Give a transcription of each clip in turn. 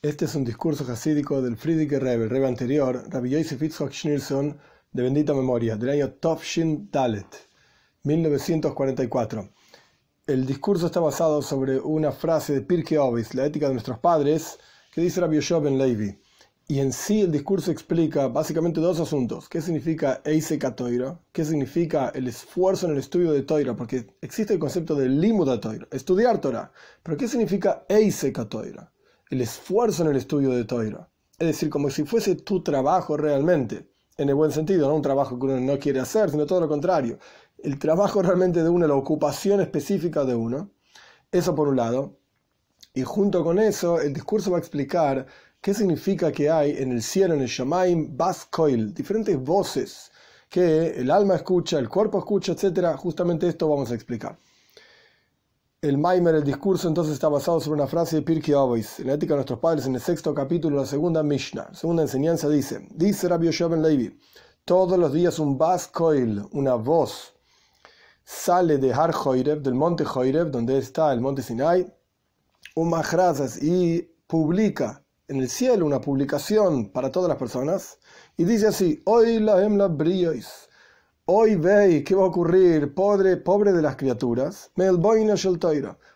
Este es un discurso jasídico del Frierdiker Rebbe, el Rebbe anterior, Rabbi Yosef Yitzchak Schneerson, de bendita memoria, del año Tovshin Dalet, 1944. El discurso está basado sobre una frase de Pirkei Avos, la ética de nuestros padres, que dice Rabbi Yoshua ben Levi. Y en sí el discurso explica básicamente dos asuntos. ¿Qué significa Eisek HaTorah? ¿Qué significa el esfuerzo en el estudio de Torah? Porque existe el concepto de Limud HaTorah, estudiar Torah. Pero ¿qué significa Eisek HaTorah? El esfuerzo en el estudio de Torah. Es decir, como si fuese tu trabajo realmente. En el buen sentido, no un trabajo que uno no quiere hacer, sino todo lo contrario. El trabajo realmente de uno, la ocupación específica de uno. Eso por un lado. Y junto con eso, el discurso va a explicar qué significa que hay en el cielo, en el Shamaim, Bas Koil, diferentes voces que el alma escucha, el cuerpo escucha, etc. Justamente esto vamos a explicar. El Maimer, el discurso, entonces está basado sobre una frase de Pirkei Avos, en la ética de nuestros padres, en el 6º capítulo, la segunda Mishnah. Segunda enseñanza dice Rabbi Yoshua ben Levi, todos los días un Bas Koil, una voz, sale de Har Hoirev, del monte Hoirev, donde está el monte Sinai, un Mahrazas, y publica en el cielo una publicación para todas las personas, y dice así, hoy la hemla briois, hoy veis qué va a ocurrir, pobre de las criaturas,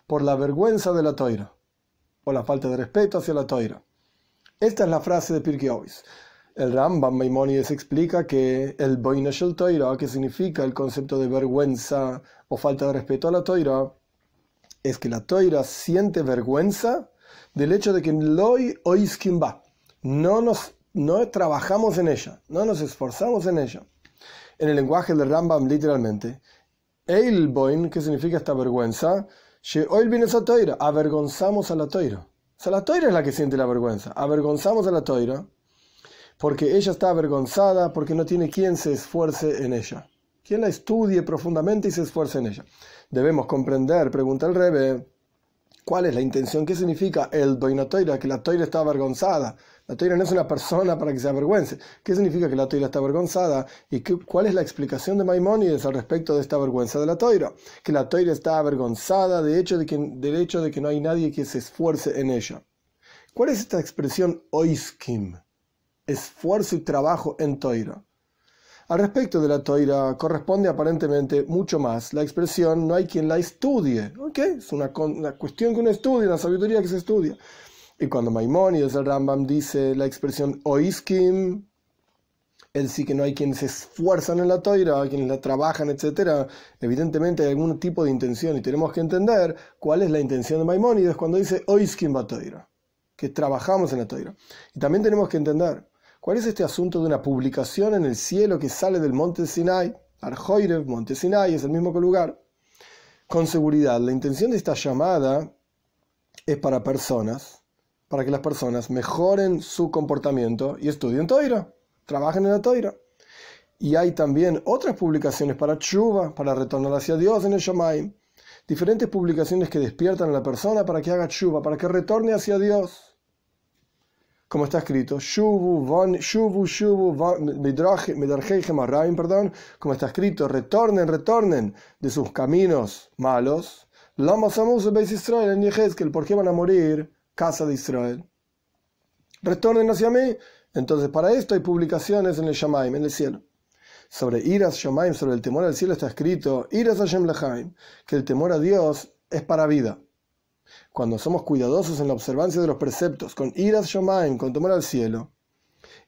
por la vergüenza de la Toira, o la falta de respeto hacia la Toira. Esta es la frase de Pirkei Avos. El Rambam Maimónides explica que el boina shel Toira, que significa el concepto de vergüenza o falta de respeto a la Toira, es que la Toira siente vergüenza del hecho de que no trabajamos en ella, no nos esforzamos en ella. En el lenguaje del Rambam, literalmente, Eilboin, ¿qué significa esta vergüenza? Avergonzamos a la Toira. O sea, la Toira es la que siente la vergüenza. Avergonzamos a la Toira porque ella está avergonzada, porque no tiene quien se esfuerce en ella. Quien la estudie profundamente y se esfuerce en ella. Debemos comprender, pregunta el Rebbe, ¿cuál es la intención? ¿Qué significa el boina Toira? Que la Toira está avergonzada. La Toira no es una persona para que se avergüence. ¿Qué significa que la Toira está avergonzada? ¿Y cuál es la explicación de Maimónides al respecto de esta vergüenza de la Toira? Que la Toira está avergonzada del hecho de que no hay nadie que se esfuerce en ella. ¿Cuál es esta expresión oiskim? Esfuerzo y trabajo en Toira. Al respecto de la Toira corresponde aparentemente mucho más la expresión no hay quien la estudie. ¿Okay? Es una cuestión que uno estudia, una sabiduría que se estudia. Y cuando Maimónides, el Rambam, dice la expresión oiskim, él sí que no hay quienes se esfuerzan en la Toira, quienes la trabajan, etc. Evidentemente hay algún tipo de intención y tenemos que entender cuál es la intención de Maimónides cuando dice oiskim ba Toira, que trabajamos en la Toira. Y también tenemos que entender ¿cuál es este asunto de una publicación en el cielo que sale del monte Sinai? Har Hoirev, monte Sinai, es el mismo lugar. Con seguridad, la intención de esta llamada es para que las personas mejoren su comportamiento y estudien Toira, trabajen en la Toira. Y hay también otras publicaciones para tshuva, para retornar hacia Dios en el Shamaim. Diferentes publicaciones que despiertan a la persona para que haga tshuva, para que retorne hacia Dios. Como está escrito, como está escrito, retornen de sus caminos malos. ¿Por qué van a morir, casa de Israel? Retornen hacia mí. Entonces, para esto hay publicaciones en el Shamaim, en el cielo. Sobre Iras Shamaim, sobre el temor al cielo, está escrito, Iras Hashem Lechaim, que el temor a Dios es para vida. Cuando somos cuidadosos en la observancia de los preceptos, con Iras Shomaim, con temor al cielo,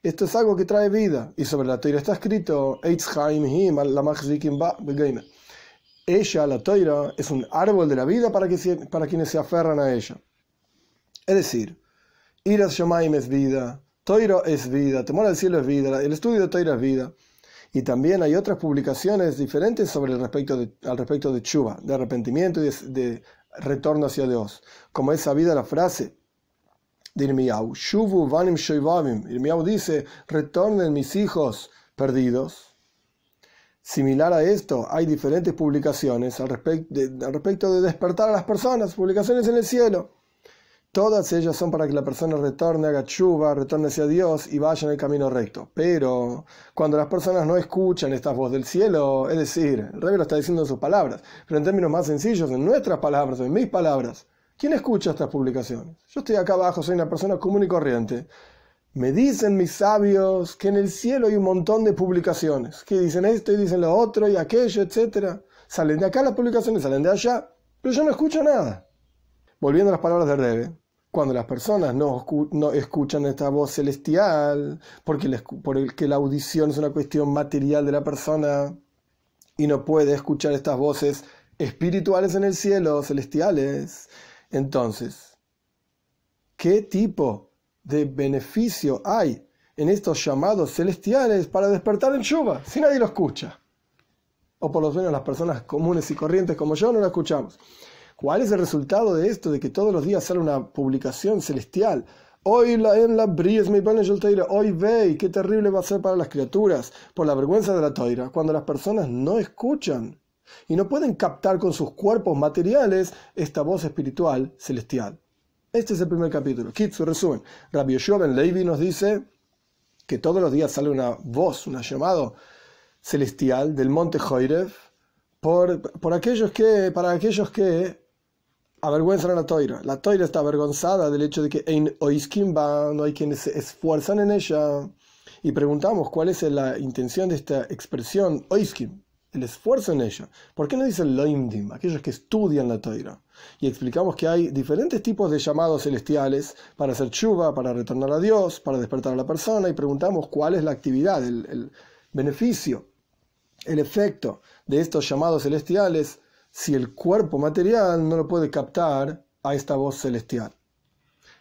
esto es algo que trae vida. Y sobre la Toira está escrito, ella, la Toira, es un árbol de la vida para quienes se aferran a ella. Es decir, Iras Shomaim es vida, Toira es vida, temor al cielo es vida, el estudio de Toira es vida. Y también hay otras publicaciones diferentes sobre al respecto de tshuva, de arrepentimiento y de retorno hacia Dios, como es sabida la frase de Irmiyahu, Shuvu vanim shoivavim. Irmiyahu dice, retornen mis hijos perdidos. Similar a esto, hay diferentes publicaciones al respecto de despertar a las personas, publicaciones en el cielo. Todas ellas son para que la persona retorne, haga tshuva, retorne hacia Dios y vaya en el camino recto. Pero cuando las personas no escuchan esta voz del cielo, es decir, el Rebbe lo está diciendo en sus palabras, pero en términos más sencillos, en nuestras palabras, en mis palabras, ¿Quién escucha estas publicaciones? Yo estoy acá abajo, soy una persona común y corriente. Me dicen mis sabios que en el cielo hay un montón de publicaciones, que dicen esto y dicen lo otro y aquello, etc. Salen de acá las publicaciones, salen de allá, pero yo no escucho nada. Volviendo a las palabras de Rebbe, cuando las personas no escuchan esta voz celestial, porque la audición es una cuestión material de la persona y no puede escuchar estas voces espirituales en el cielo, celestiales, entonces, ¿qué tipo de beneficio hay en estos llamados celestiales para despertar en Shuva si nadie lo escucha? O por lo menos las personas comunes y corrientes como yo no lo escuchamos. ¿Cuál es el resultado de esto? De que todos los días sale una publicación celestial. Hoy hoy ve, qué terrible va a ser para las criaturas por la vergüenza de la Toira, cuando las personas no escuchan y no pueden captar con sus cuerpos materiales esta voz espiritual celestial. Este es el primer capítulo. Kitsu, resumen. Rabbi Yoshua ben Levi nos dice que todos los días sale una voz, un llamado celestial del monte Joirev para aquellos que avergüenzan a la Toira. La Toira está avergonzada del hecho de que ein oiskim ba, no hay quienes se esfuerzan en ella. Y preguntamos cuál es la intención de esta expresión oiskim, el esfuerzo en ella. ¿Por qué no dice loimdim, aquellos que estudian la Toira? Y explicamos que hay diferentes tipos de llamados celestiales para hacer tshuva, para retornar a Dios, para despertar a la persona, y preguntamos cuál es la actividad, el beneficio, el efecto de estos llamados celestiales si el cuerpo material no lo puede captar a esta voz celestial.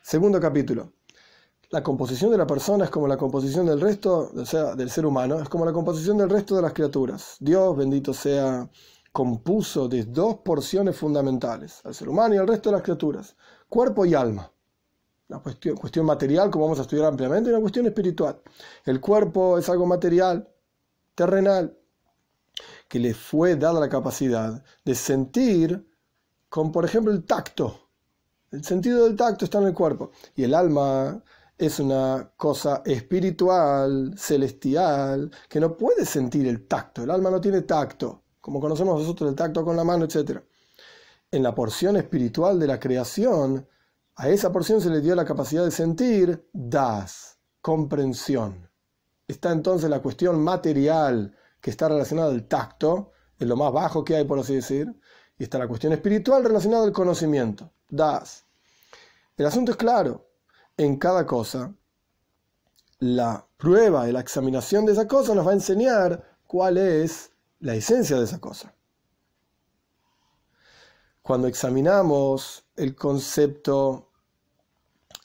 Segundo capítulo. La composición de la persona es como la composición del resto, o sea, del ser humano, es como la composición del resto de las criaturas. Dios, bendito sea, compuso de dos porciones fundamentales, al ser humano y al resto de las criaturas, cuerpo y alma. Una cuestión material, como vamos a estudiar ampliamente, y una cuestión espiritual. El cuerpo es algo material, terrenal, que le fue dada la capacidad de sentir con, por ejemplo, el tacto. El sentido del tacto está en el cuerpo. Y el alma es una cosa espiritual, celestial, que no puede sentir el tacto. El alma no tiene tacto, como conocemos nosotros el tacto con la mano, etc. En la porción espiritual de la creación, a esa porción se le dio la capacidad de sentir das, comprensión. Está entonces la cuestión material que está relacionada al tacto, es lo más bajo que hay, por así decir, y está la cuestión espiritual relacionada al conocimiento, das. El asunto es claro. En cada cosa, la prueba y la examinación de esa cosa nos va a enseñar cuál es la esencia de esa cosa. Cuando examinamos el concepto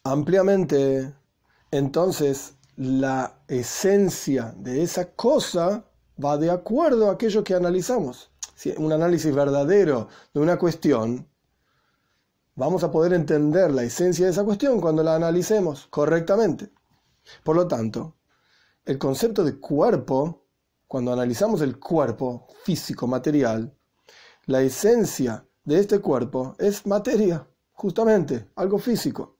ampliamente, entonces la esencia de esa cosa va de acuerdo a aquello que analizamos. Si un análisis verdadero de una cuestión, vamos a poder entender la esencia de esa cuestión cuando la analicemos correctamente. Por lo tanto, el concepto de cuerpo, cuando analizamos el cuerpo físico, material, la esencia de este cuerpo es materia, justamente, algo físico.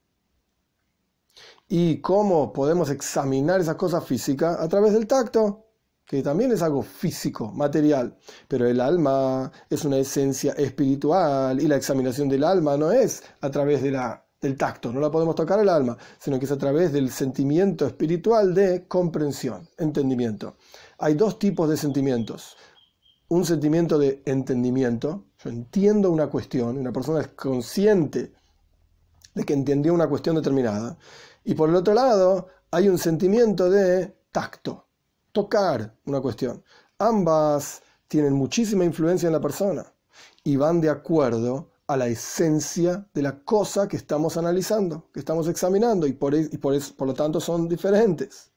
¿Y cómo podemos examinar esa cosa física? A través del tacto, que también es algo físico, material, pero el alma es una esencia espiritual y la examinación del alma no es a través del tacto, no la podemos tocar el alma, sino que es a través del sentimiento espiritual de comprensión, entendimiento. Hay dos tipos de sentimientos. Un sentimiento de entendimiento, yo entiendo una cuestión, una persona es consciente de que entendió una cuestión determinada, y por el otro lado hay un sentimiento de tacto, tocar una cuestión. Ambas tienen muchísima influencia en la persona y van de acuerdo a la esencia de la cosa que estamos analizando, que estamos examinando, y por lo tanto son diferentes.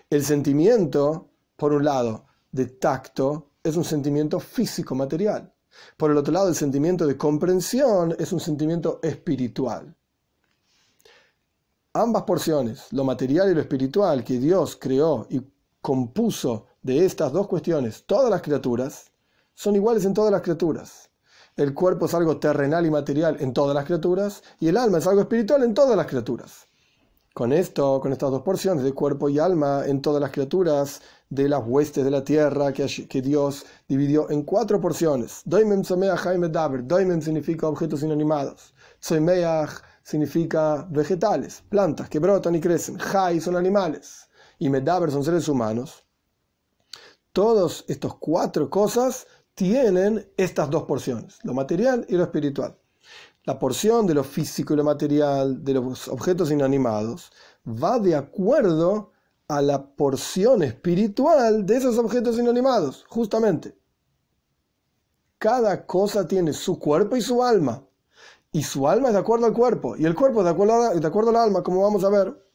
El sentimiento, por un lado, de tacto es un sentimiento físico, material. Por el otro lado, el sentimiento de comprensión es un sentimiento espiritual. Ambas porciones, lo material y lo espiritual, que Dios creó y compuso de estas dos cuestiones todas las criaturas, son iguales en todas las criaturas. El cuerpo es algo terrenal y material en todas las criaturas, y el alma es algo espiritual en todas las criaturas. Con estas dos porciones de cuerpo y alma en todas las criaturas de las huestes de la tierra que Dios dividió en 4 porciones. Doimem somea jaime daber. Doimem significa objetos inanimados. Tzomeach significa vegetales, plantas que brotan y crecen. Jai son animales. Y Medaber son seres humanos. Todos estos 4 cosas tienen estas 2 porciones, lo material y lo espiritual. La porción de lo físico y lo material, de los objetos inanimados, va de acuerdo a la porción espiritual de esos objetos inanimados, justamente. Cada cosa tiene su cuerpo y su alma. Y su alma es de acuerdo al cuerpo. Y el cuerpo es de acuerdo al alma, como vamos a ver.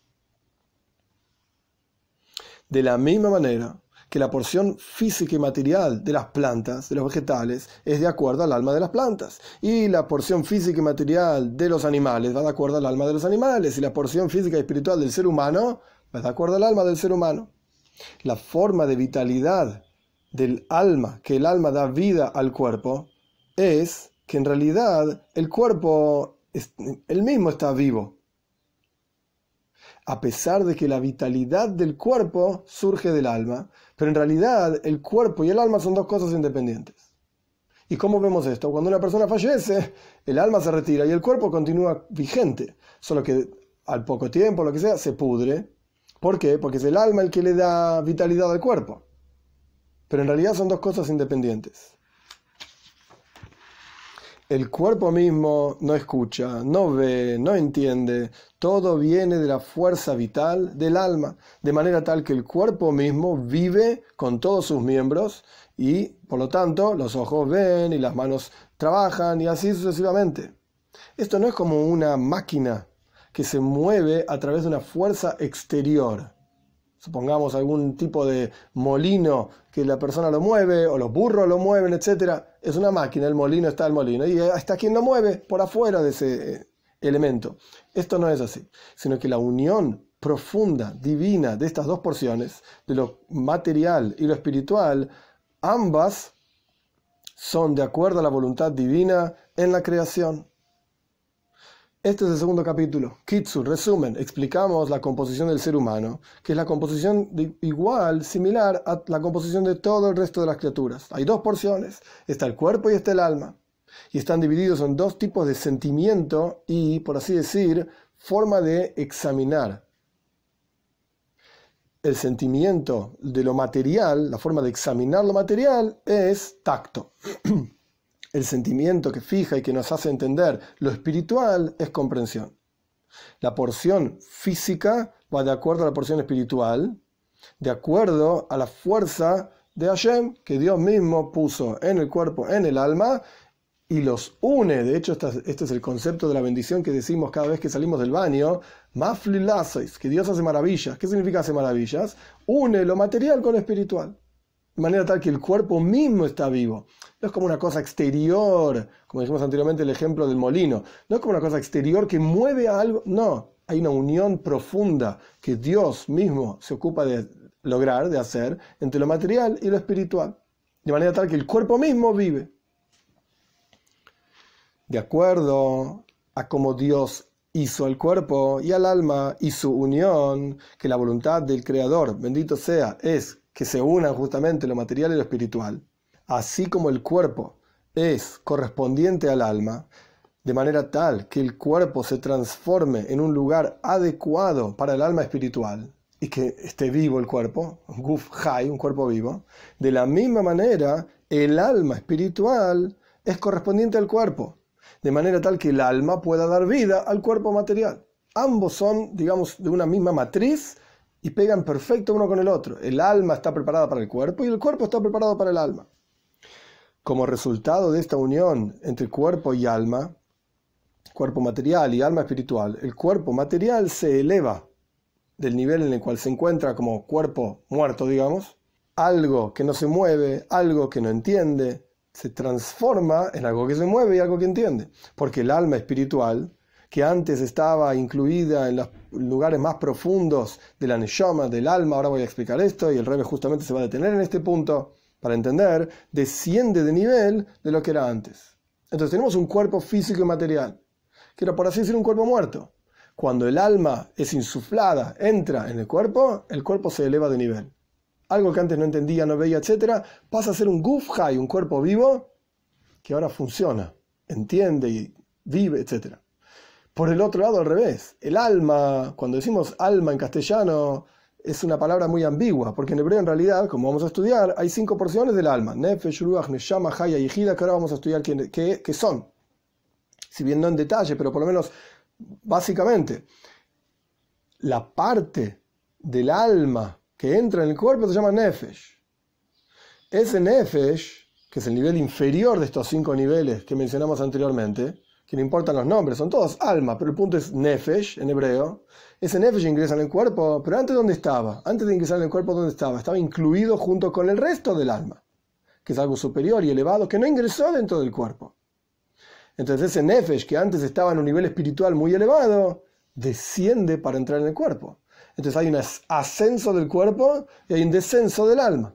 De la misma manera que la porción física y material de las plantas, de los vegetales, es de acuerdo al alma de las plantas. Y la porción física y material de los animales va de acuerdo al alma de los animales. Y la porción física y espiritual del ser humano va de acuerdo al alma del ser humano. La forma de vitalidad del alma, que el alma da vida al cuerpo, es que en realidad el cuerpo, él mismo está vivo. A pesar de que la vitalidad del cuerpo surge del alma, pero en realidad el cuerpo y el alma son 2 cosas independientes. ¿Y cómo vemos esto? Cuando una persona fallece, el alma se retira y el cuerpo continúa vigente, solo que al poco tiempo, lo que sea, se pudre. ¿Por qué? Porque es el alma el que le da vitalidad al cuerpo. Pero en realidad son 2 cosas independientes. El cuerpo mismo no escucha, no ve, no entiende. Todo viene de la fuerza vital del alma, de manera tal que el cuerpo mismo vive con todos sus miembros y, por lo tanto, los ojos ven y las manos trabajan y así sucesivamente. Esto no es como una máquina que se mueve a través de una fuerza exterior. Supongamos algún tipo de molino que la persona lo mueve, o los burros lo mueven, etc. Es una máquina, el molino está el molino, y está quien lo mueve por afuera de ese elemento. Esto no es así, sino que la unión profunda, divina de estas 2 porciones, de lo material y lo espiritual, ambas son de acuerdo a la voluntad divina en la creación. Este es el segundo capítulo. Kitsur, resumen, explicamos la composición del ser humano, que es la composición similar a la composición de todo el resto de las criaturas. Hay 2 porciones, está el cuerpo y está el alma. Y están divididos en 2 tipos de sentimiento y, por así decir, forma de examinar. El sentimiento de lo material, la forma de examinar lo material, es tacto. El sentimiento que fija y que nos hace entender lo espiritual es comprensión. La porción física va de acuerdo a la porción espiritual, de acuerdo a la fuerza de Hashem, que Dios mismo puso en el cuerpo, en el alma, y los une. De hecho, este es el concepto de la bendición que decimos cada vez que salimos del baño. Mafli lasois, que Dios hace maravillas. ¿Qué significa hace maravillas? Une lo material con lo espiritual. De manera tal que el cuerpo mismo está vivo. No es como una cosa exterior, como dijimos anteriormente el ejemplo del molino. No es como una cosa exterior que mueve a algo. No, hay una unión profunda que Dios mismo se ocupa de lograr, de hacer, entre lo material y lo espiritual. De manera tal que el cuerpo mismo vive. De acuerdo a cómo Dios hizo al cuerpo y al alma y su unión, que la voluntad del Creador, bendito sea, es que se unan justamente lo material y lo espiritual, así como el cuerpo es correspondiente al alma, de manera tal que el cuerpo se transforme en un lugar adecuado para el alma espiritual y que esté vivo el cuerpo, un guf hai, un cuerpo vivo. De la misma manera, el alma espiritual es correspondiente al cuerpo, de manera tal que el alma pueda dar vida al cuerpo material. Ambos son, digamos, de una misma matriz y pegan perfecto uno con el otro. El alma está preparada para el cuerpo y el cuerpo está preparado para el alma. Como resultado de esta unión entre cuerpo y alma, cuerpo material y alma espiritual, el cuerpo material se eleva del nivel en el cual se encuentra como cuerpo muerto, digamos, algo que no se mueve, algo que no entiende, se transforma en algo que se mueve y algo que entiende. Porque el alma espiritual, que antes estaba incluida en los lugares más profundos de la neshama, del alma, ahora voy a explicar esto, y el Rebbe justamente se va a detener en este punto para entender, desciende de nivel de lo que era antes. Entonces tenemos un cuerpo físico y material, que era, por así decir, un cuerpo muerto. Cuando el alma es insuflada, entra en el cuerpo se eleva de nivel. Algo que antes no entendía, no veía, etc., pasa a ser un guf hai, un cuerpo vivo, que ahora funciona, entiende y vive, etc. Por el otro lado, al revés. El alma, cuando decimos alma en castellano, es una palabra muy ambigua, porque en hebreo en realidad, como vamos a estudiar, hay 5 porciones del alma. Nefesh, Ruach, Neshama, Haya y Yehida, que ahora vamos a estudiar qué son. Si bien no en detalle, pero por lo menos básicamente. La parte del alma que entra en el cuerpo se llama Nefesh. Ese Nefesh, que es el nivel inferior de estos 5 niveles que mencionamos anteriormente, que no importan los nombres, son todos alma, pero el punto es Nefesh en hebreo. Ese Nefesh ingresa en el cuerpo, pero ¿antes dónde estaba? Antes de ingresar en el cuerpo, ¿dónde estaba? Estaba incluido junto con el resto del alma, que es algo superior y elevado, que no ingresó dentro del cuerpo. Entonces ese Nefesh, que antes estaba en un nivel espiritual muy elevado, desciende para entrar en el cuerpo. Entonces hay un ascenso del cuerpo y hay un descenso del alma.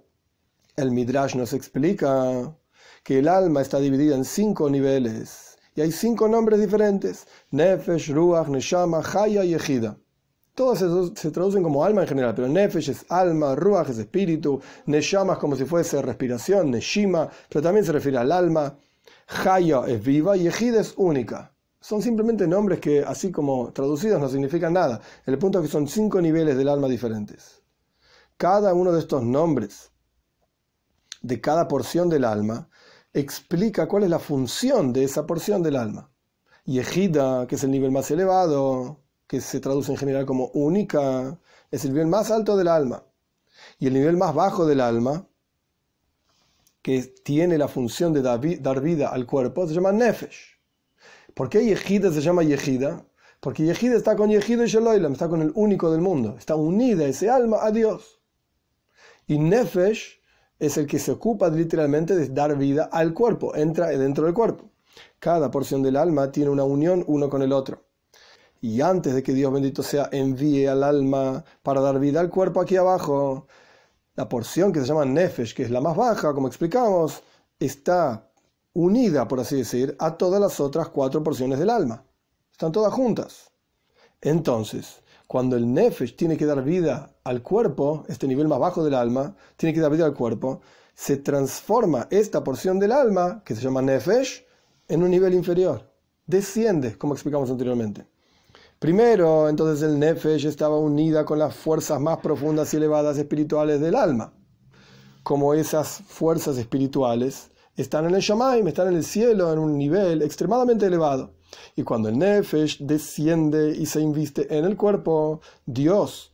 El Midrash nos explica que el alma está dividida en 5 niveles y hay 5 nombres diferentes: Nefesh, Ruach, Neshama, Haya y Yehida. Todos esos se traducen como alma en general, pero Nefesh es alma, Ruach es espíritu, Neshama es como si fuese respiración, Neshima, pero también se refiere al alma, Haya es viva y Yehida es única. Son simplemente nombres que, así como traducidos, no significan nada. El punto es que son 5 niveles del alma diferentes. Cada uno de estos nombres, de cada porción del alma, explica cuál es la función de esa porción del alma. Yehida, que es el nivel más elevado, que se traduce en general como única, es el nivel más alto del alma. Y el nivel más bajo del alma, que tiene la función de dar vida al cuerpo, se llama Nefesh. ¿Por qué Yehida se llama Yehida? Porque Yehida está con Yehida y Sheloilam, está con el único del mundo. Está unida ese alma a Dios. Y Nefesh es el que se ocupa literalmente de dar vida al cuerpo, entra dentro del cuerpo. Cada porción del alma tiene una unión uno con el otro. Y antes de que Dios bendito sea envíe al alma para dar vida al cuerpo aquí abajo, la porción que se llama Nefesh, que es la más baja, como explicamos, está unida, por así decir, a todas las otras 4 porciones del alma. Están todas juntas. Entonces, cuando el Nefesh tiene que dar vida al cuerpo, este nivel más bajo del alma, tiene que dar vida al cuerpo, se transforma esta porción del alma, que se llama Nefesh, en un nivel inferior. Desciende, como explicamos anteriormente. Primero, entonces el Nefesh estaba unida con las fuerzas más profundas y elevadas espirituales del alma. Como esas fuerzas espirituales están en el Shamaim, están en el cielo, en un nivel extremadamente elevado. Y cuando el Nefesh desciende y se inviste en el cuerpo, Dios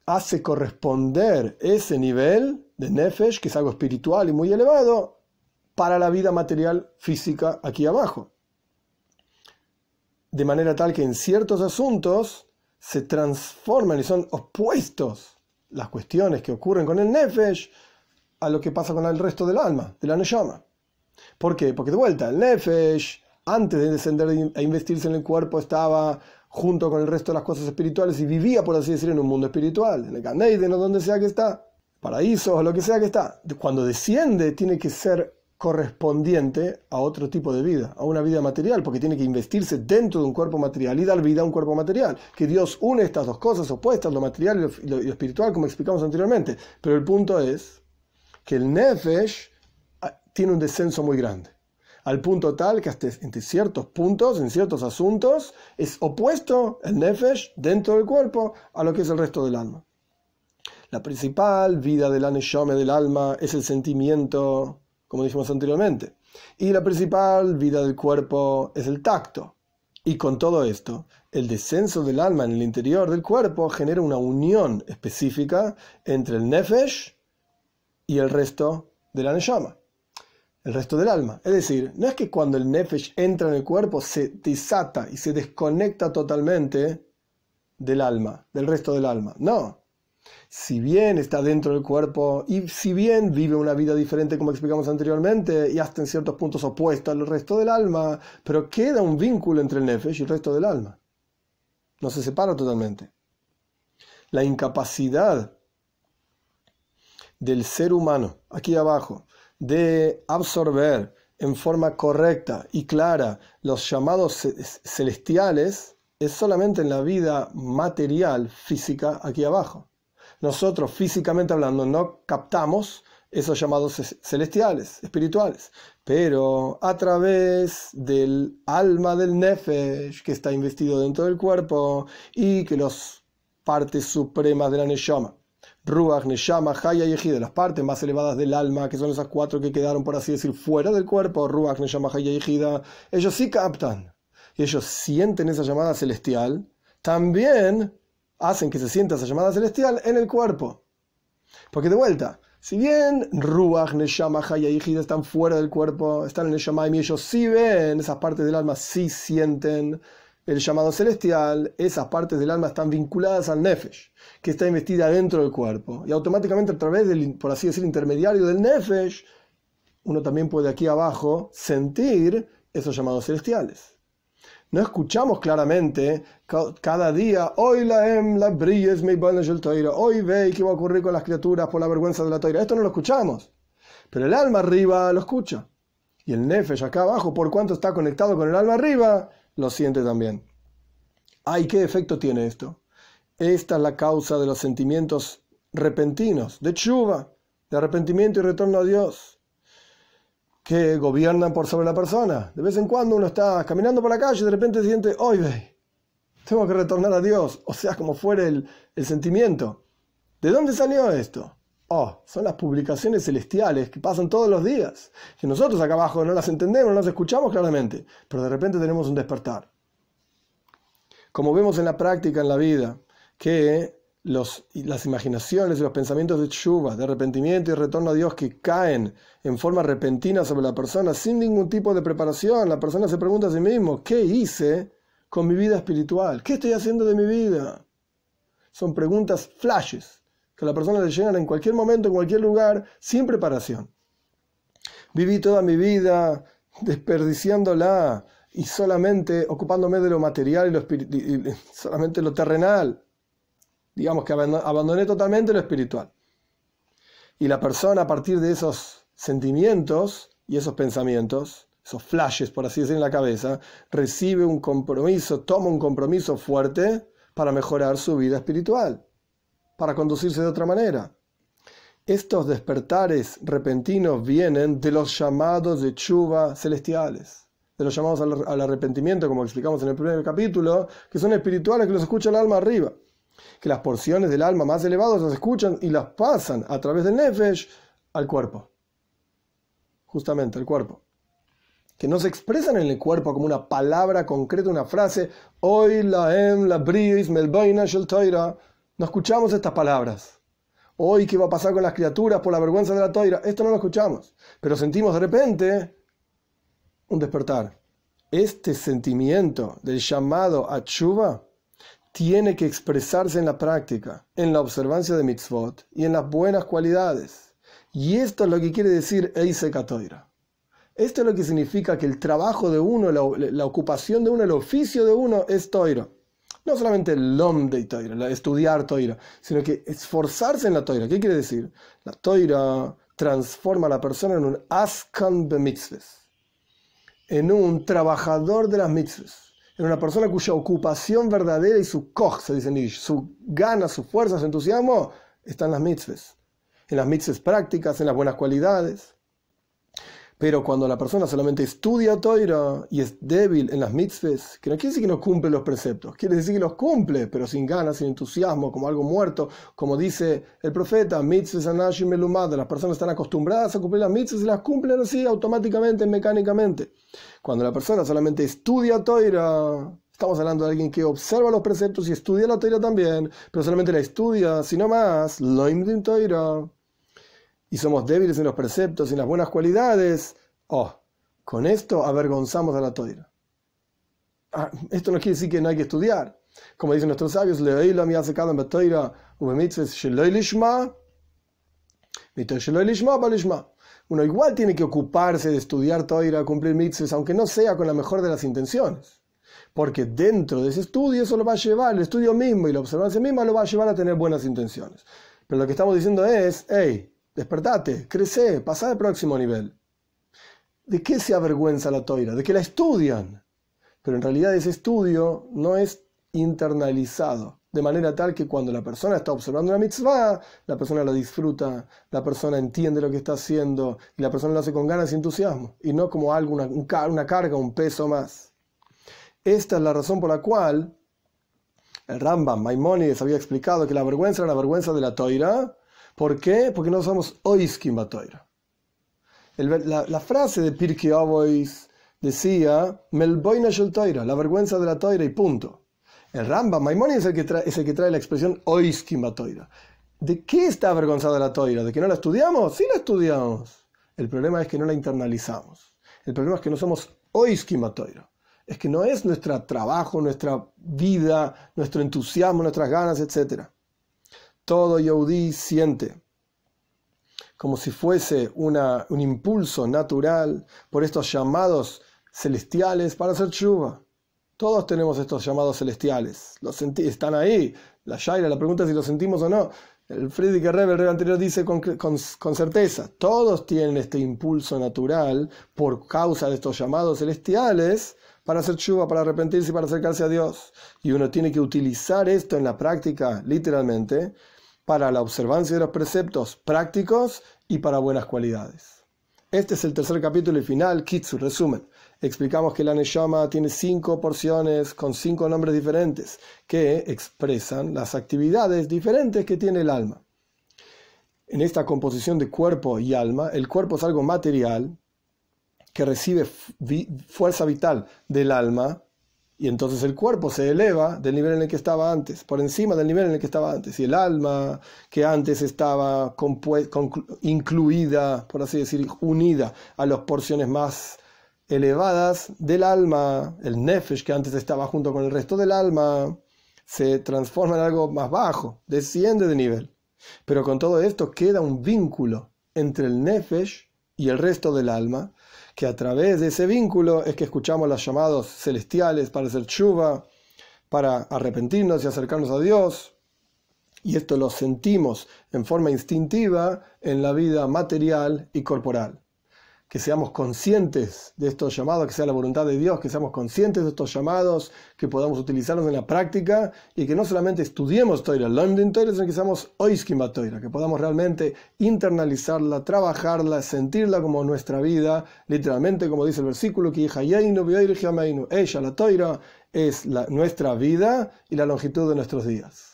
hace corresponder ese nivel de Nefesh, que es algo espiritual y muy elevado, para la vida material física aquí abajo. De manera tal que en ciertos asuntos se transforman y son opuestos las cuestiones que ocurren con el Nefesh a lo que pasa con el resto del alma, de la Neshama. ¿Por qué? Porque de vuelta, el Nefesh, antes de descender e investirse en el cuerpo, estaba junto con el resto de las cosas espirituales y vivía, por así decir, en un mundo espiritual, en el Gan Eden o donde sea que está, paraíso o lo que sea que está. Cuando desciende, tiene que ser correspondiente a otro tipo de vida, a una vida material, porque tiene que investirse dentro de un cuerpo material y dar vida a un cuerpo material. Que Dios une estas dos cosas opuestas, lo material y lo espiritual, como explicamos anteriormente. Pero el punto es que el Nefesh tiene un descenso muy grande, al punto tal que hasta entre ciertos puntos, en ciertos asuntos, es opuesto el Nefesh dentro del cuerpo a lo que es el resto del alma. La principal vida de la Neshama, del alma, es el sentimiento, como dijimos anteriormente. Y la principal vida del cuerpo es el tacto. Y con todo esto, el descenso del alma en el interior del cuerpo genera una unión específica entre el Nefesh y el resto de la Neshama, el resto del alma. Es decir, no es que cuando el Nefesh entra en el cuerpo se desata y se desconecta totalmente del alma, del resto del alma. No. Si bien está dentro del cuerpo y si bien vive una vida diferente, como explicamos anteriormente, y hasta en ciertos puntos opuesta al resto del alma, pero queda un vínculo entre el Nefesh y el resto del alma. No se separa totalmente. La incapacidad del ser humano, aquí abajo, de absorber en forma correcta y clara los llamados celestiales, es solamente en la vida material, física, aquí abajo. Nosotros, físicamente hablando, no captamos esos llamados celestiales, espirituales, pero a través del alma del Nefesh, que está investido dentro del cuerpo, y que las partes supremas de la Neshama, Ruach, Neshama, Haya y Ejida, las partes más elevadas del alma, que son esas cuatro que quedaron, por así decir, fuera del cuerpo, Ruach, Neshama, Haya y Ejida, ellos sí captan, y ellos sienten esa llamada celestial, también hacen que se sienta esa llamada celestial en el cuerpo. Porque de vuelta, si bien Ruach, Neshama, Haya y Ejida están fuera del cuerpo, están en el Shamayim, y ellos sí ven, esas partes del alma sí sienten el llamado celestial, esas partes del alma están vinculadas al Nefesh, que está investida dentro del cuerpo. Y automáticamente a través del, por así decir, intermediario del Nefesh, uno también puede aquí abajo sentir esos llamados celestiales. No escuchamos claramente cada día, hoy la brilles me el toira, hoy ve qué va a ocurrir con las criaturas por la vergüenza de la toira. Esto no lo escuchamos, pero el alma arriba lo escucha. Y el Nefesh acá abajo, por cuanto está conectado con el alma arriba, lo siente también. Ay, ¿qué efecto tiene esto? Esta es la causa de los sentimientos repentinos, de tshuva, de arrepentimiento y retorno a Dios, que gobiernan por sobre la persona. De vez en cuando uno está caminando por la calle y de repente siente, oye, tengo que retornar a Dios. O sea, como fuera el sentimiento. ¿De dónde salió esto? Son las publicaciones celestiales que pasan todos los días, que nosotros acá abajo no las entendemos, no las escuchamos claramente, pero de repente tenemos un despertar. Como vemos en la práctica, en la vida, que las imaginaciones y los pensamientos de tshuva, de arrepentimiento y retorno a Dios que caen en forma repentina sobre la persona sin ningún tipo de preparación, la persona se pregunta a sí mismo, ¿qué hice con mi vida espiritual? ¿Qué estoy haciendo de mi vida? Son preguntas flashes que a la persona le llegan en cualquier momento, en cualquier lugar, sin preparación. Viví toda mi vida desperdiciándola y solamente ocupándome de lo material y solamente lo terrenal. Digamos que abandoné totalmente lo espiritual. Y la persona, a partir de esos sentimientos y esos pensamientos, esos flashes, por así decir, en la cabeza, recibe un compromiso, toma un compromiso fuerte para mejorar su vida espiritual, para conducirse de otra manera. Estos despertares repentinos vienen de los llamados de tshuva celestiales, de los llamados al arrepentimiento, como explicamos en el primer capítulo, que son espirituales, que los escucha el alma arriba, que las porciones del alma más elevadas las escuchan y las pasan a través del Nefesh al cuerpo, justamente al cuerpo, que no se expresan en el cuerpo como una palabra concreta, una frase, hoy la bris melboina shel toira. No escuchamos estas palabras. Hoy, ¿qué va a pasar con las criaturas por la vergüenza de la toira? Esto no lo escuchamos. Pero sentimos de repente un despertar. Este sentimiento del llamado a tshuva tiene que expresarse en la práctica, en la observancia de mitzvot y en las buenas cualidades. Y esto es lo que quiere decir Eisek Toira. Esto es lo que significa que el trabajo de uno, la ocupación de uno, el oficio de uno es toira. No solamente el lomdei toira, estudiar toira, sino que esforzarse en la toira. ¿Qué quiere decir? La toira transforma a la persona en un askan b'mitzvos, en un trabajador de las mitzvos, en una persona cuya ocupación verdadera y su koch, se dice en Yiddish, su ganas, su fuerza, su entusiasmo, está en las mitzvos prácticas, en las buenas cualidades. Pero cuando la persona solamente estudia Toira y es débil en las mitzvahs, que no quiere decir que no cumple los preceptos, quiere decir que los cumple, pero sin ganas, sin entusiasmo, como algo muerto, como dice el profeta, mitzvahs anashim melumad, las personas están acostumbradas a cumplir las mitzvahs y las cumplen así automáticamente, mecánicamente. Cuando la persona solamente estudia Toira, estamos hablando de alguien que observa los preceptos y estudia la Toira también, pero solamente la estudia, sino más, loimdim Toira, y somos débiles en los preceptos y en las buenas cualidades, con esto avergonzamos a la toira. Esto no quiere decir que no hay que estudiar. Como dicen nuestros sabios, uno igual tiene que ocuparse de estudiar toira, cumplir mitzvahs, aunque no sea con la mejor de las intenciones. Porque dentro de ese estudio eso lo va a llevar, el estudio mismo y la observancia misma lo va a llevar a tener buenas intenciones. Pero lo que estamos diciendo es, despertate, crece, pasa al próximo nivel. ¿De qué se avergüenza la toira? De que la estudian. Pero en realidad ese estudio no es internalizado. de manera tal que cuando la persona está observando una mitzvah, la persona la disfruta, la persona entiende lo que está haciendo y la persona lo hace con ganas y entusiasmo, y no como algo, una carga, un peso más. Esta es la razón por la cual el Rambam, Maimónides, había explicado que la vergüenza era la vergüenza de la Toira. ¿Por qué? Porque no somos oiskim batoira. La frase de Pirkei Avos decía, Melboina shel Toira, la vergüenza de la Toira y punto. El Rambam, Maimónides es el que trae la expresión oiskim batoira. ¿De qué está avergonzada la Toira? ¿De que no la estudiamos? Sí la estudiamos. El problema es que no la internalizamos. El problema es que no somos oiskim batoira. Es que no es nuestro trabajo, nuestra vida, nuestro entusiasmo, nuestras ganas, etc. Todo Yehudí siente como si fuese un impulso natural por estos llamados celestiales para hacer tshuva. Todos tenemos estos llamados celestiales. Están ahí. La pregunta es si los sentimos o no. El Frierdiker Rebbe, el Rebbe anterior, dice con certeza. Todos tienen este impulso natural por causa de estos llamados celestiales para hacer tshuva, para arrepentirse y para acercarse a Dios. Y uno tiene que utilizar esto en la práctica, literalmente, para la observancia de los preceptos prácticos y para buenas cualidades. Este es el tercer capítulo y final, Kitzur, resumen. Explicamos que la Neshama tiene 5 porciones con 5 nombres diferentes que expresan las actividades diferentes que tiene el alma. En esta composición de cuerpo y alma, el cuerpo es algo material que recibe fuerza vital del alma, y entonces el cuerpo se eleva del nivel en el que estaba antes, por encima del nivel en el que estaba antes. Y el alma, que antes estaba incluida, por así decir, unida a las porciones más elevadas del alma, el nefesh, que antes estaba junto con el resto del alma, se transforma en algo más bajo, desciende de nivel. Pero con todo esto queda un vínculo entre el nefesh y el resto del alma, que a través de ese vínculo es que escuchamos los llamados celestiales para hacer tshuva, para arrepentirnos y acercarnos a Dios, y esto lo sentimos en forma instintiva en la vida material y corporal. Que seamos conscientes de estos llamados, que sea la voluntad de Dios, que seamos conscientes de estos llamados, que podamos utilizarlos en la práctica y que no solamente estudiemos Toira, London Toira, sino que seamos oiskim batoira, que podamos realmente internalizarla, trabajarla, sentirla como nuestra vida, literalmente como dice el versículo, que ella, la Toira, es nuestra vida y la longitud de nuestros días.